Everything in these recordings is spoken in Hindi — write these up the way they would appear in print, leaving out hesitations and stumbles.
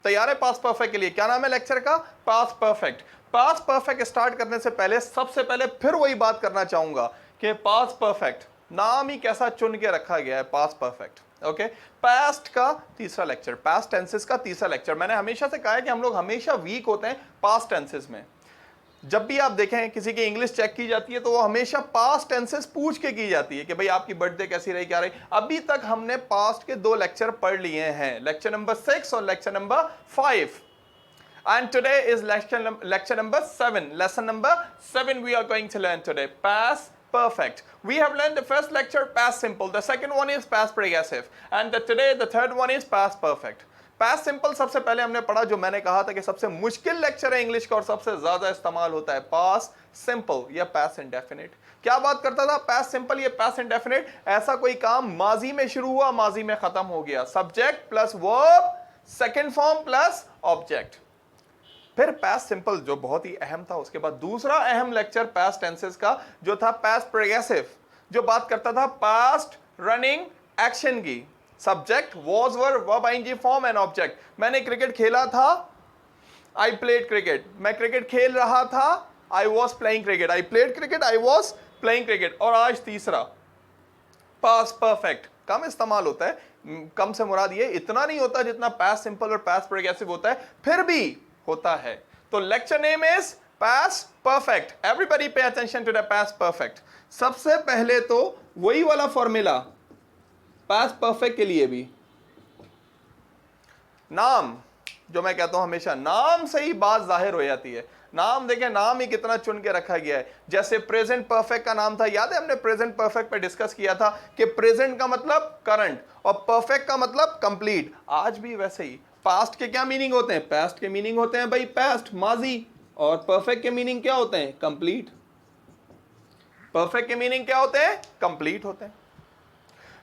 तैयार है पास्ट परफेक्ट के लिए? क्या नाम है लेक्चर का? Past perfect. Past perfect start करने से पहले सबसे पहले फिर वही बात करना चाहूंगा कि पास्ट परफेक्ट नाम ही कैसा चुन के रखा गया है, पास्ट परफेक्ट। ओके, पास्ट का तीसरा लेक्चर, पास्ट टेंसेस का तीसरा लेक्चर। मैंने हमेशा से कहा है कि हम लोग हमेशा वीक होते हैं पास्ट टेंसेस में। जब भी आप देखें किसी की इंग्लिश चेक की जाती है तो वो हमेशा पास्ट टेंसेस पूछ के की जाती है कि भाई आपकी बर्थडे कैसी रही, क्या रही। अभी तक हमने पास्ट के 2 लेक्चर पढ़ लिए हैं, लेक्चर नंबर 6 और lecture number 5, and today is lecture number 7. Lesson number 7 we are going to learn today, past perfect. We have learned the first lecture past simple, the second one is past progressive, and today the third one is past perfect. Past simple सबसे पहले हमने पढ़ा, जो मैंने कहा था कि सबसे मुश्किल लेक्चर है इंग्लिश का और सबसे ज्यादा इस्तेमाल होता है पास्ट सिंपल या पास्ट इंडेफिनिट। क्या बात करता था? पास्ट सिंपल या पास्ट इंडेफिनिट, ऐसा कोई काम माजी में शुरू हुआ माजी में खत्म हो गया, subject plus verb, second form plus object. फिर पास्ट सिंपल जो बहुत ही अहम था, उसके बाद दूसरा अहम लेक्चर पास्ट टेंसेस का जो था पास्ट प्रोग्रेसिव, जो बात करता था पास्ट रनिंग एक्शन की, subject was verb verb ING form and object. मैंने क्रिकेट खेला था, आई प्लेड क्रिकेट। मैं क्रिकेट खेल रहा था, I was playing cricket. I played cricket, I was playing cricket. और आज तीसरा पास्ट परफेक्ट कम इस्तेमाल होता है, कम से मुराद ये इतना नहीं होता जितना पास्ट सिंपल और पास्ट प्रोग्रेसिव होता है, फिर भी होता है। तो lecture name is past perfect. Everybody pay attention to the past perfect. सबसे पहले तो वही वाला फॉर्मूला पास्ट परफेक्ट के लिए भी, नाम, जो मैं कहता हूं हमेशा नाम से ही बात जाहिर हो जाती है। नाम देखें, नाम ही कितना चुन के रखा गया है। जैसे प्रेजेंट परफेक्ट का नाम था, याद है हमने प्रेजेंट परफेक्ट पे डिस्कस किया था कि प्रेजेंट का मतलब करंट और परफेक्ट का मतलब कंप्लीट। आज भी वैसे ही पास्ट के क्या मीनिंग होते हैं? पास्ट के मीनिंग होते हैं भाई पास्ट, माजी, और परफेक्ट के मीनिंग क्या होते हैं? कंप्लीट। परफेक्ट के मीनिंग क्या होते हैं? कंप्लीट होते हैं।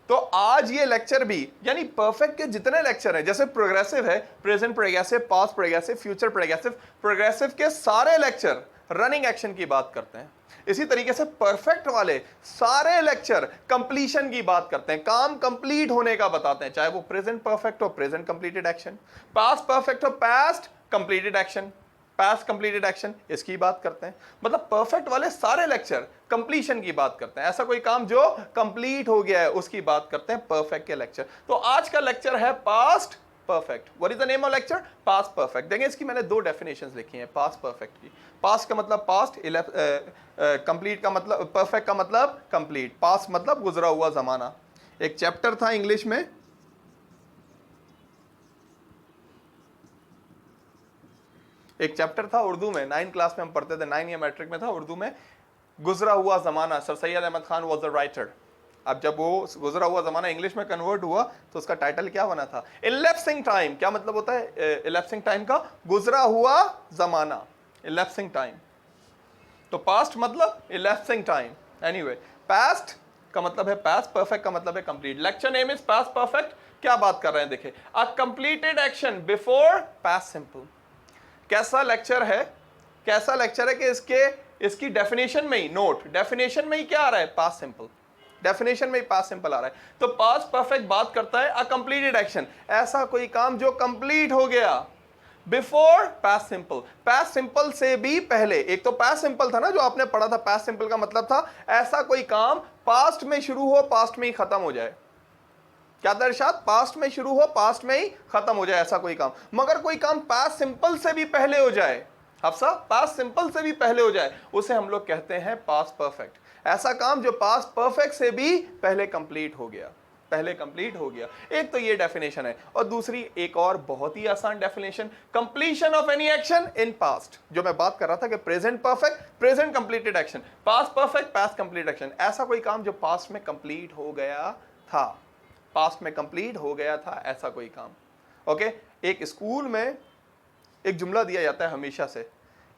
तो आज ये लेक्चर भी, यानी परफेक्ट के जितने लेक्चर हैं, जैसे प्रोग्रेसिव है, present progressive, past progressive, future progressive, progressive के सारे लेक्चर रनिंग एक्शन की बात करते हैं। इसी तरीके से परफेक्ट वाले सारे लेक्चर कंप्लीशन की बात करते हैं, काम कंप्लीट होने का बताते हैं, चाहे वो प्रेजेंट परफेक्ट हो, present completed action, past perfect हो, past completed action, past completed action, इसकी बात करते हैं। मतलब परफेक्ट वाले सारे लेक्चर कंप्लीशन की बात करते हैं, ऐसा कोई काम जो कंप्लीट हो गया है उसकी बात करते हैं परफेक्ट के लेक्चर। तो आज का लेक्चर है past perfect. What is the name of lecture? Past perfect. देखें इसकी मैंने 2 डेफिनेशंस लिखी हैं पास्ट परफेक्ट की। पास्ट का मतलब पास्ट, कंप्लीट का मतलब, परफेक्ट का मतलब कंप्लीट। पास्ट मतलब गुजरा हुआ जमाना। एक चैप्टर था इंग्लिश में, एक चैप्टर था उर्दू में, 9th क्लास में हम पढ़ते थे, 9 या मैट्रिक में था, उर्दू में, गुजरा हुआ जमाना। Sir Syed Ahmad Khan was the writer. अब जब वो गुजरा हुआ जमाना इंग्लिश में कन्वर्ट हुआ तो उसका टाइटल क्या बना था? इलेप्सिंग टाइम। क्या मतलब होता है इलेप्सिंग टाइम का? गुजरा हुआ जमाना, इलेप्सिंग टाइम। तो पास्ट मतलब इलेप्सिंग टाइम। एनीवे, पास्ट का मतलब है पास्ट, परफेक्ट का मतलब है complete. Lecture name is past perfect. क्या बात कर रहे हैं? देखिए, a completed action before past simple. कैसा लेक्चर है? कैसा लेक्चर है कि इसकी डेफिनेशन में ही, नोट, डेफिनेशन में ही क्या आ रहा है? Past simple. डेफिनेशन में ही पास्ट सिंपल आ रहा है। तो पास्ट परफेक्ट बात करता है अ कंप्लीटेड एक्शन, ऐसा कोई काम जो कंप्लीट हो गया before past simple. Past simple से भी पहले। एक तो पास्ट सिंपल था ना जो आपने पढ़ा था, पास्ट सिंपल का मतलब था ऐसा कोई काम पास्ट में शुरू हो, पास्ट में ही खत्म हो जाए। क्या दर्शात? पास्ट में शुरू हो, पास्ट में ही खत्म हो जाए, ऐसा कोई काम। मगर कोई काम पास्ट सिंपल से भी पहले हो जाए, हफ्सा, पास्ट सिंपल से भी पहले हो जाए, उसे हम लोग कहते हैं पास्ट परफेक्ट। ऐसा काम जो पास्ट परफेक्ट से भी पहले कंप्लीट हो गया, पहले कंप्लीट हो गया। एक तो ये डेफिनेशन है, और दूसरी एक और बहुत ही आसान definition, completion of any action in past. जो मैं बात कर रहा था कि present perfect, present completed action, past perfect, past complete action, ऐसा कोई काम जो पास्ट में कंप्लीट हो गया था, पास्ट में कंप्लीट हो गया था, ऐसा कोई काम। ओके, एक स्कूल में एक जुमला दिया जाता है हमेशा से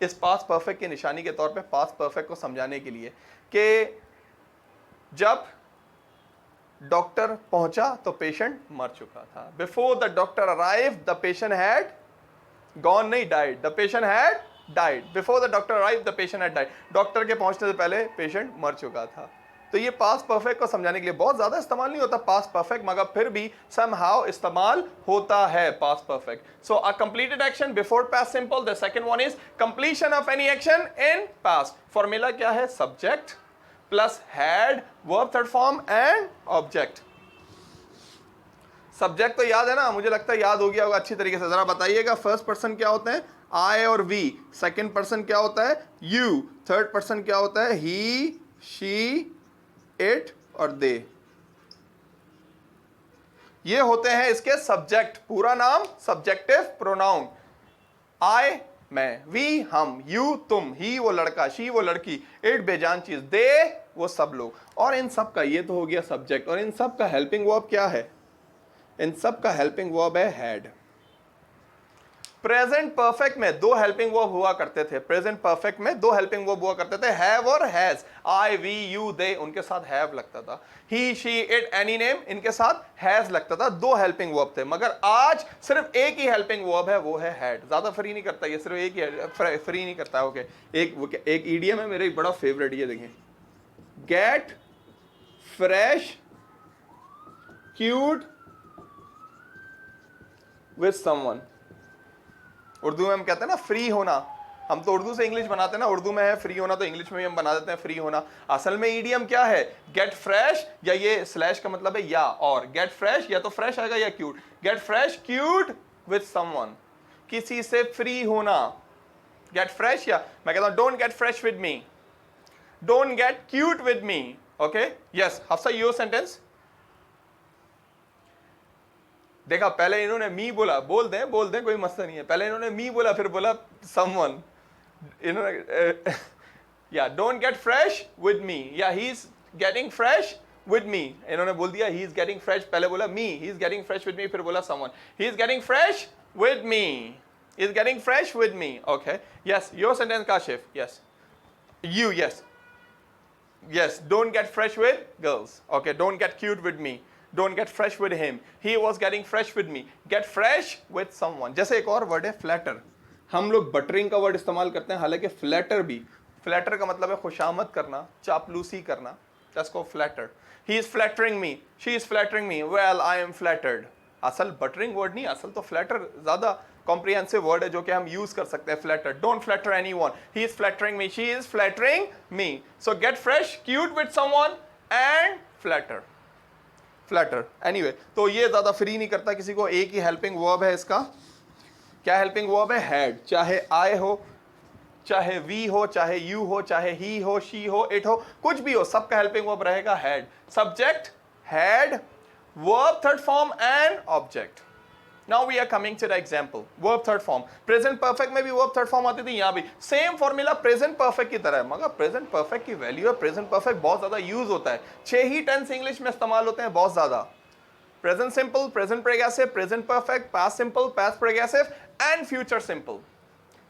इस पास्ट परफेक्ट की निशानी के तौर पे, पास्ट परफेक्ट को समझाने के लिए, कि जब डॉक्टर पहुंचा तो पेशेंट मर चुका था। Before the doctor arrive the patient had gone, नहीं died, the patient had died. Before the doctor arrive the patient had died. Doctor के पहुंचने से पहले पेशेंट मर चुका था। तो ये पास्ट परफेक्ट को समझाने के लिए बहुत ज्यादा इस्तेमाल नहीं होता पास्ट परफेक्ट, मगर फिर भी समहाउ इस्तेमाल होता है past perfect. So a completed action before past simple. The second one is completion of any action in past. Formula क्या है? Subject plus had, verb third form and object. Subject तो याद है ना, मुझे लगता है याद हो गया होगा अच्छी तरीके से। जरा बताइएगा फर्स्ट पर्सन क्या होते हैं? आई और वी। सेकंड पर्सन क्या होता है? यू। थर्ड पर्सन क्या होता है? ही, शी, इट और दे। ये होते हैं इसके सब्जेक्ट। पूरा नाम सब्जेक्टिव प्रोनाउन। आई मैं, वी हम, यू तुम, ही वो लड़का, शी वो लड़की, इट बेजान चीज, दे वो सब लोग। और इन सब का, ये तो हो गया सब्जेक्ट, और इन सब का हेल्पिंग वर्ब क्या है? इन सब का हेल्पिंग वर्ब है हैड। प्रेजेंट परफेक्ट में दो हेल्पिंग वर्ब हुआ करते थे। प्रेजेंट परफेक्ट में दो हेल्पिंग वर्ब हुआ करते थे, हैव और हैज। आई, वी, यू, दे, उनके साथ हैव लगता था। ही, शी, इट, एनी नेम, इनके साथ हैज लगता था। दो हेल्पिंग वर्ब थे। मगर आज सिर्फ एक ही हेल्पिंग वर्ब है, वो है हैड। ज्यादा फ्री नहीं करता, ये सिर्फ एक ही फ्री नहीं करता। ओके, एक ईडियम है मेरे बड़ा फेवरेट, ये देखें, gate fresh cute with someone. Urdu में हम कहते हैं ना फ्री होना। हम तो उर्दू से इंग्लिश बनाते हैं ना, उर्दू में है फ्री होना, तो इंग्लिश में भी हम बना देते हैं फ्री होना। असल में ईडियम क्या है? गेट फ्रेश, या ये स्लैश का मतलब है या और। गेट फ्रेश, या तो फ्रेश आएगा या cute. Gate fresh cute with someone, किसी से फ्री होना। गेट फ्रेश, या मैं कहता हूं don't get fresh with me, don't get cute with me. Okay, yes Hafsa, your sentence. देखा, पहले इन्होंने मी बोला, बोल दें कोई मसला नहीं है। पहले इन्होंने मी बोला, फिर बोला समवन। इन्होंने या don't get fresh with me, या he is getting fresh with me. इन्होंने बोल दिया ही इज गेटिंग फ्रेश, पहले बोला me, he is getting fresh with me, फिर बोला someone. He is getting fresh with me, is getting fresh with me. Okay, yes your sentence Kashif. Yes you, yes, don't get fresh with girls. Okay, don't get cute with me, don't get fresh with him, he was getting fresh with me. Get fresh with someone. जैसे एक और वर्ड है फ्लैटर। हम लोग बटरिंग का वर्ड इस्तेमाल करते हैं, हालांकि फ्लैटर भी, फ्लैटर का मतलब है खुशामद करना, चापलूसी करना। That's called flatter. He is flattering me, she is flattering me, well I am flattered. असल बटरिंग वर्ड नहीं, असल तो फ्लैटर ज्यादा कॉम्प्रिहेंसिव वर्ड है जो कि हम यूज कर सकते हैं। Flatter, don't flatter anyone, he is flattering me, she is flattering me. So get fresh cute with someone and flatter, flatter. Anyway, तो ये ज्यादा फ्री नहीं करता किसी को। एक ही हेल्पिंग वर्ब है इसका। क्या हेल्पिंग वर्ब है? हैड। चाहे आई हो, चाहे वी हो, चाहे यू हो, चाहे ही हो, शी हो, इट हो, कुछ भी हो, सबका हेल्पिंग वर्ब रहेगा had. Subject had, verb third form and object. Now we are coming to the example. Verb third form. Present perfect में भी verb third form आती थी, यहाँ भी सेम फॉर्मूला present perfect की तरह है। मगर present perfect की वैल्यू है, present perfect बहुत ज्यादा यूज होता है। 6 ही टेंस इंग्लिश में इस्तेमाल होते हैं, बहुत ज्यादा। Present simple, present progressive, present perfect, past simple, past progressive and future simple.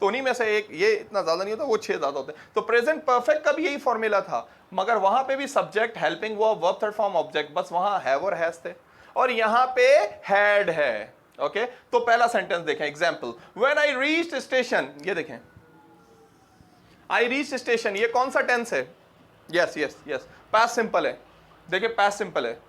तो उन्हीं में से एक, ये इतना ज्यादा नहीं होता, वो 6 ज्यादा होते हैं। तो प्रेजेंट परफेक्ट का भी यही फॉर्मूला था, मगर वहां पे भी subject, helping verb, verb third form, object, बस वहां हैव और हैज थे, और यहां पे हैड है। ओके, तो पहला सेंटेंस देखें, example, when I reached station. ये देखें, आई रीच्ड स्टेशन, ये कौन सा टेंस है? Yes yes yes, past simple है। देखिए पास्ट सिंपल है।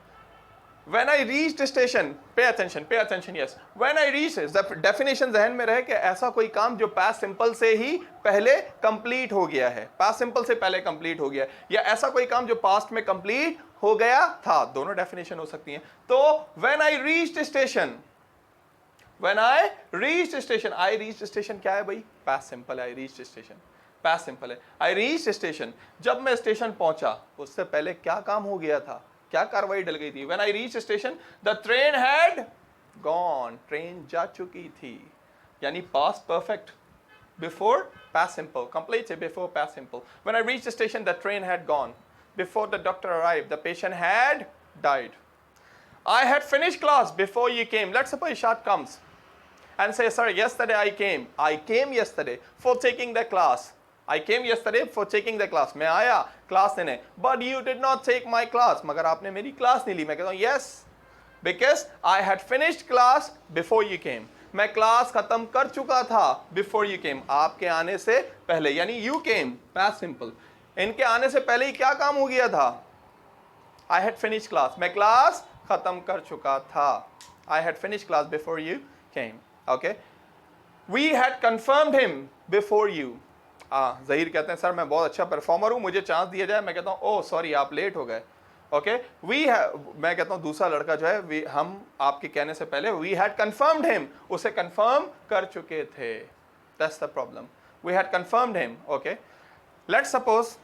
When I reached station, pay attention, yes. When I reached, definition जहन में रहे कि ऐसा कोई काम जो past simple से ही पहले complete हो गया है, past simple से पहले complete हो गया है, या ऐसा कोई काम जो past में complete हो गया था, दोनों definition हो सकती हैं। तो when I reached station, when I reached station, I reached station क्या है भाई? past simple है, I reached station, past simple है। I reached station, जब मैं स्टेशन पहुंचा उससे पहले क्या काम हो गया था, क्या कार्रवाई डल गई थी? When I reached station, the train had gone, train जा चुकी थी, यानी past perfect, before past simple, complete से before past simple. When I reached the station, the train had gone. Before the doctor arrived, the patient had died. I had finished class before you came. Let's suppose Ishad comes and say, sir, yesterday I came. I came yesterday for taking the class. I came yesterday for taking the class. मैं आया क्लास लेने, but you did not take my class. मगर आपने मेरी क्लास नहीं ली। मैं कहता हूँ yes, because I had finished class before you came. मैं क्लास खत्म कर चुका था before you came, आपके आने से पहले, यानी you came, past simple। इनके आने से पहले ही क्या काम हो गया था? आई हैड फिनिश क्लास, मैं क्लास खत्म कर चुका था, I had finish class before you came, okay. We had confirmed him before you, Zaheer कहते हैं सर मैं बहुत अच्छा परफॉर्मर हूँ, मुझे चांस दिया जाए, मैं कहता हूँ ओह सॉरी आप लेट हो गए, ओके। मैं कहता हूँ दूसरा लड़का जो है, हम आपके कहने से पहले वी हैड कंफर्म्ड हिम, उसे कंफर्म कर चुके थे, that's the problem, we had confirmed him, okay. let's suppose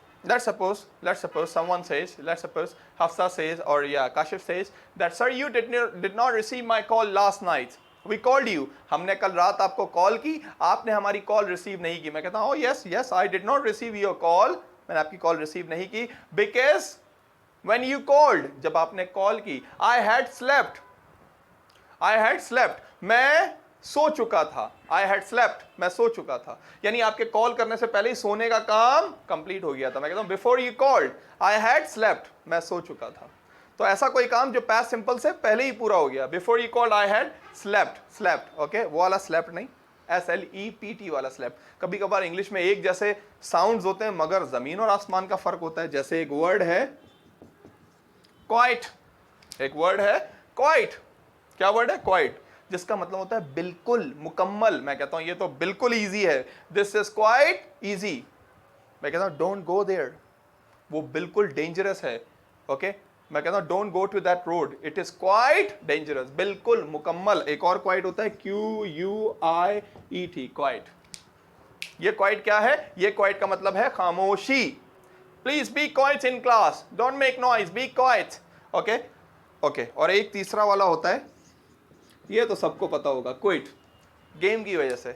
someone says, let's suppose Hafsa says or Kashif says that sir you did not receive my call last night, we called you, हमने कल रात आपको कॉल की, आपने हमारी कॉल रिसीव नहीं की। मैं कहता हूँ yes I did not receive your call, मैंने आपकी कॉल रिसीव नहीं की, because when you called, जब आपने कॉल की, I had slept, मैं सो चुका था, I had slept, मैं सो चुका था, यानी आपके कॉल करने से पहले ही सोने का काम कंप्लीट हो गया था। मैं कहता हूं before you called I had slept, मैं सो चुका था। तो ऐसा कोई काम जो पास्ट सिंपल से पहले ही पूरा हो गया, before you called I had slept, okay, वो वाला slept नहीं, SLEPT वाला slept। कभी कभार इंग्लिश में एक जैसे साउंड्स होते हैं मगर जमीन और आसमान का फर्क होता है। जैसे एक वर्ड है क्वाइट, एक वर्ड है क्वाइट, क्या वर्ड है क्वाइट, जिसका मतलब होता है बिल्कुल, मुकम्मल। मैं कहता हूं ये तो बिल्कुल इजी है, दिस इज क्वाइट इजी। मैं कहता हूं डोंट गो देयर, वो बिल्कुल डेंजरस है, ओके। मैं कहता हूं don't go to that road, it is quite dangerous, बिल्कुल मुकम्मल। एक और क्वाइट होता है QUIET, क्वाइट। ये क्वाइट क्या है, ये क्वाइट का मतलब है खामोशी, please be quiet in class, don't make noise, be quiet, okay okay. और एक तीसरा वाला होता है, ये तो सबको पता होगा, क्विट, गेम की वजह से,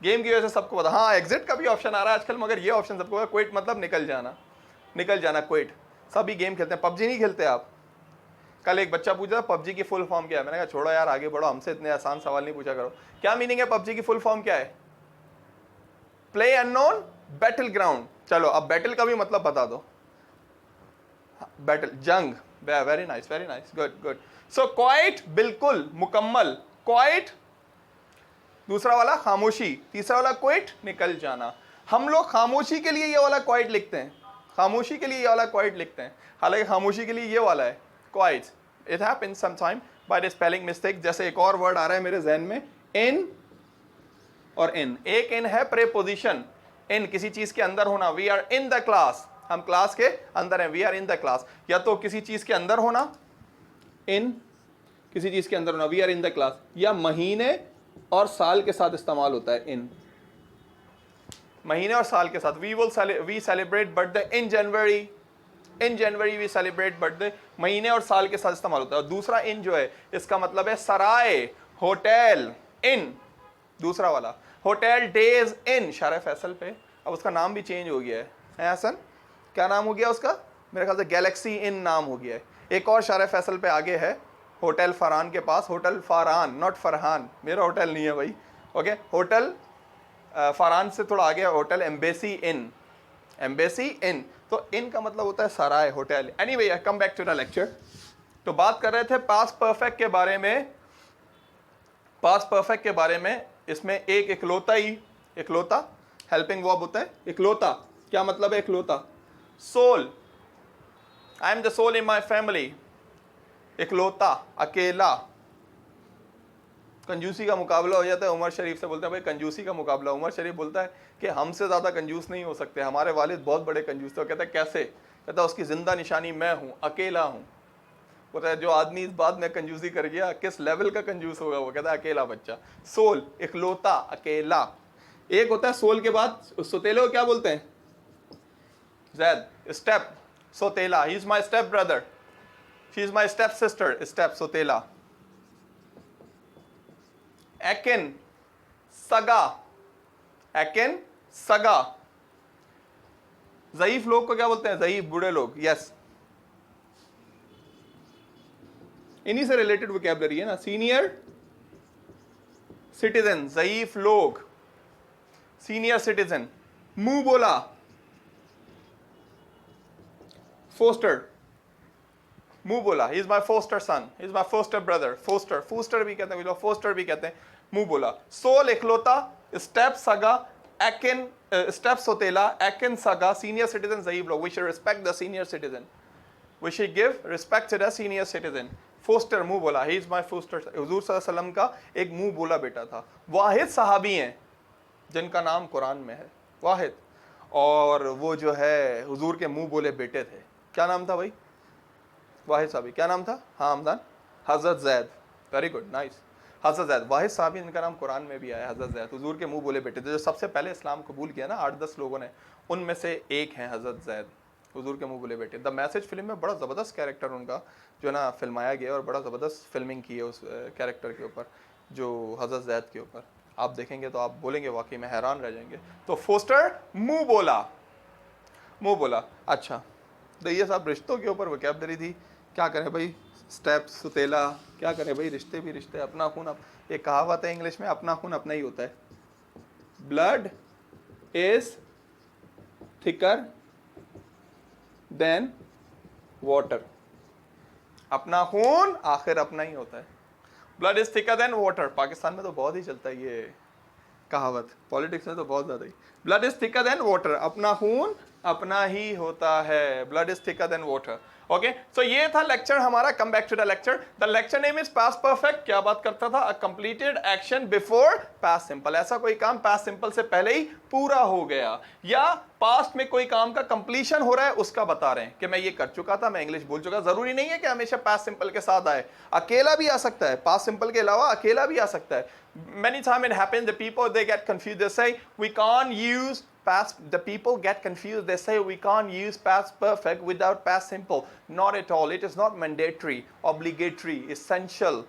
गेम की वजह से सबको पता। हाँ एग्जिट का भी ऑप्शन आ रहा है आजकल, मगर ये ऑप्शन सबको है, क्विट मतलब निकल जाना, क्विट। सभी गेम खेलते हैं, पबजी नहीं खेलते आप? कल एक बच्चा पूछा पबजी की फुल फॉर्म क्या है, मैंने कहा छोड़ो यार आगे बढ़ो, हमसे इतने आसान सवाल नहीं पूछा करो। क्या मीनिंग है पबजी की फुल फॉर्म क्या है? Play unknown battle ground. चलो अब बैटल का भी मतलब बता दो, बैटल, जंग, very nice, good. So quite बिल्कुल, मुकम्मल, क्वाइट। दूसरा वाला खामोशी, तीसरा वाला क्विट, निकल जाना। हम लोग खामोशी के लिए ये वाला क्वाइट लिखते हैं, खामोशी के लिए ये वाला क्वाइट लिखते हैं, हालांकि खामोशी के लिए ये वाला है quite. It happens sometime by the spelling mistake. जैसे एक और वर्ड आ रहा है मेरे जहन में, इन और इन। एक इन है प्रेपोजिशन, इन किसी चीज के अंदर होना, we are in the class, हम क्लास के अंदर हैं, we are in the class. या तो किसी चीज के अंदर होना, इन किसी चीज के अंदर होना, we are in the class. या महीने और साल के साथ इस्तेमाल होता है इन, महीने और साल के साथ। We celebrate birthday in January, in January we celebrate birthday, महीने और साल के साथ इस्तेमाल होता है। और दूसरा इन जो है इसका मतलब है सराय, होटल, इन। दूसरा वाला होटल डेज इन, शारे फैसल पे, अब उसका नाम भी चेंज हो गया है हसन, क्या नाम हो गया उसका? मेरे ख्याल से गैलेक्सी इन नाम हो गया है। एक और शारे फैसल पे आगे है होटल फरहान के पास, होटल फरहान, नॉट फरहान, मेरा होटल नहीं है भाई, ओके। होटल फरहान से थोड़ा आगे hotel embassy inn, embassy inn. तो इन का मतलब होता है सराय, hotel. Anyway I come back to the lecture. तो बात कर रहे थे पास्ट परफेक्ट के बारे में, पास्ट परफेक्ट के बारे में। इसमें एक इकलौता ही, इकलौता हेल्पिंग वर्ब होता है, इकलौता। क्या मतलब है इकलौता? Sole, I am the sole in my family, इकलौता, अकेला। कंजूसी का मुकाबला हो जाता है, उमर शरीफ से बोलते हैं भाई कंजूसी का मुकाबला। उमर शरीफ बोलता है कि हमसे ज़्यादा कंजूस नहीं हो सकते, हमारे वालिद बहुत बड़े कंजूस थे। कहता है कैसे? कहता है उसकी ज़िंदा निशानी मैं हूँ, अकेला हूँ। बोलता है जो आदमी इस बात में कंजूसी कर गया किस लेवल का कंजूस होगा वो? कहता है अकेला बच्चा। सोल, इकलौता, अकेला। एक होता है सोल के बाद सोतेले को क्या बोलते हैं? जैद, स्टेप, सोतेला, he is my step brother, she is my step sister, step, सोतेला। एकिन, सगा, एकिन, सगा। ज़ईफ लोग को क्या बोलते हैं? ज़ईफ, बूढ़े लोग, यस। इन्हीं से रिलेटेड वोकैबुलरी है ना। सीनियर सिटीजन, ज़ईफ लोग, सीनियर सिटीजन। मुंह बोला, फोस्टर, मुंह बोला, he is my foster son, he is my foster brother, foster, foster भी कहते हैं, फोस्टर भी कहते हैं, मुंह बोला। सोल, इकलौता, स्टेप, सगा, एकिन, स्टेप, सोतेला, एकिन, सगा, सीनियर सिटीजन, ज़ईफ लोग। We should respect the senior citizen. We should give respect to the senior citizen. Foster, मुंह बोला, ही इज माई फोस्टर। हुजूर सल्लल्लाहु अलैहि वसल्लम का एक मुंह बोला बेटा था। वाहिद सहाबी हैं जिनका नाम कुरान में है, वाहिद, और वो जो है हुजूर के मुंह बोले बेटे थे। क्या नाम था भाई? वाहिद साहबी, क्या नाम था? हाँ हमदान, हज़रत जैद। वेरी गुड, नाइस, हज़रत जैद, वाहिद साहबी जिनका नाम कुरान में भी आया, हज़रत जैद, हुजूर के मुंह बोले बेटे थे। जो सबसे पहले इस्लाम कबूल किया ना 8-10 लोगों ने, उनमें से एक हैं हज़रत जैद, हुजूर के मुंह बोले बेटे। द मैसेज फिल्म में बड़ा ज़बरदस्त कैरेक्टर उनका जो ना फिल्माया गया और बड़ा ज़बरदस्त फिल्मिंग की है उस कैरेक्टर के ऊपर, जो हज़रत जैद के ऊपर। आप देखेंगे तो आप बोलेंगे वाकई में हैरान रह जाएंगे। तो फोस्टर, मुंह बोला, मुंह बोला। अच्छा, तो ये सब रिश्तों के ऊपर वोकैबलरी थी। क्या करें भाई, स्टेप, सुतेला, क्या करें भाई, रिश्ते भी रिश्ते, अपना खून एक कहावत है इंग्लिश में, अपना खून अपना ही होता है। Blood is thicker than water, अपना खून आखिर अपना ही होता है। Blood is thicker than water, Pakistan में तो बहुत ही चलता है ये कहावत, पॉलिटिक्स में तो बहुत ज्यादा ही। Blood is thicker than water, अपना खून अपना ही होता है, blood is thicker than water. Okay, so ये था लेक्चर हमारा। Come back to the lecture. The lecture name is past perfect. क्या बात करता था? A completed action before past simple, ऐसा कोई काम पास्ट सिंपल से पहले ही पूरा हो गया, या पास्ट में कोई काम का कंप्लीशन हो रहा है उसका बता रहे हैं कि मैं ये कर चुका था, मैं इंग्लिश बोल चुका। जरूरी नहीं है कि हमेशा पास्ट सिंपल के साथ आए, अकेला भी आ सकता है, पास्ट सिंपल के अलावा अकेला भी आ सकता है। Many times it happens, the people they get confused, they say we can't use past, the people get confused, they say we can't use past perfect without past simple. Not at all, it is not mandatory, obligatory, essential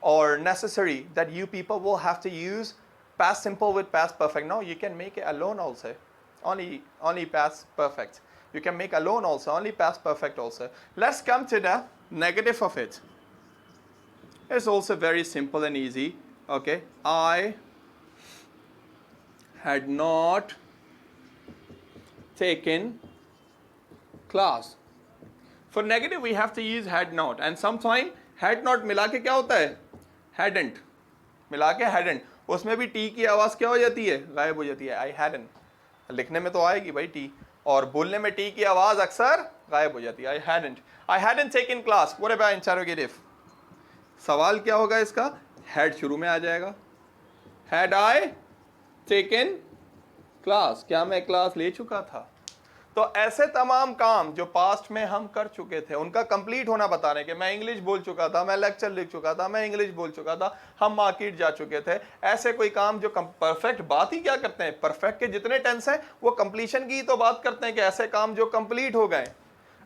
or necessary that you people will have to use past simple with past perfect. No, you can make it alone also, only past perfect. You can make alone also, only past perfect also. Let's come to the negative of it. It's also very simple and easy. Okay, I had not taken class. For negative we have to use had not, and sometime had not मिला के क्या होता है? hadn't, मिला के hadn't, उसमें भी टी की आवाज़ क्या हो जाती है? गायब हो जाती है। I hadn't, लिखने में तो आएगी भाई टी, और बोलने में टी की आवाज़ अक्सर गायब हो जाती है। I hadn't taken class. What about interrogative? सवाल क्या होगा इसका? हैड शुरू में आ जाएगा। हैड आई टेकन क्लास, क्या मैं क्लास ले चुका था? तो ऐसे तमाम काम जो पास्ट में हम कर चुके थे उनका कंप्लीट होना बता रहे कि मैं इंग्लिश बोल चुका था, मैं लेक्चर लिख चुका था, मैं इंग्लिश बोल चुका था, हम मार्केट जा चुके थे। ऐसे कोई काम जो परफेक्ट, बात ही क्या करते हैं, परफेक्ट के जितने टेंस हैं वो कंप्लीशन की तो बात करते हैं कि ऐसे काम जो कंप्लीट हो गए।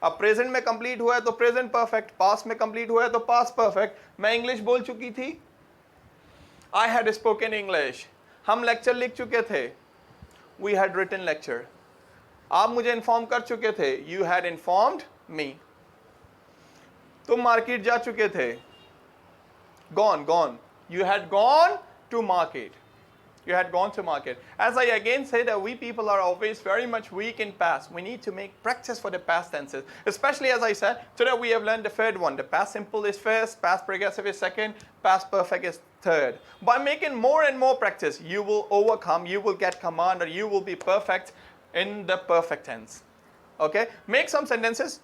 अब प्रेजेंट में कंप्लीट हुआ है तो प्रेजेंट परफेक्ट, पास्ट में कंप्लीट हुआ है तो पास्ट परफेक्ट। मैं इंग्लिश बोल चुकी थी, I had spoken English. हम लेक्चर लिख चुके थे, We had written lecture. आप मुझे इन्फॉर्म कर चुके थे, You had informed me. तुम मार्केट जा चुके थे, Gone. You had gone to market. You had gone to market. As I again say that we people are always very much weak in past. We need to make practice for the past tenses. Especially as I said, today we have learned the third one. The past simple is first, past progressive is second, past perfect is third. By making more and more practice, you will overcome, you will get command, or you will be perfect in the perfect tense. Okay? Make some sentences.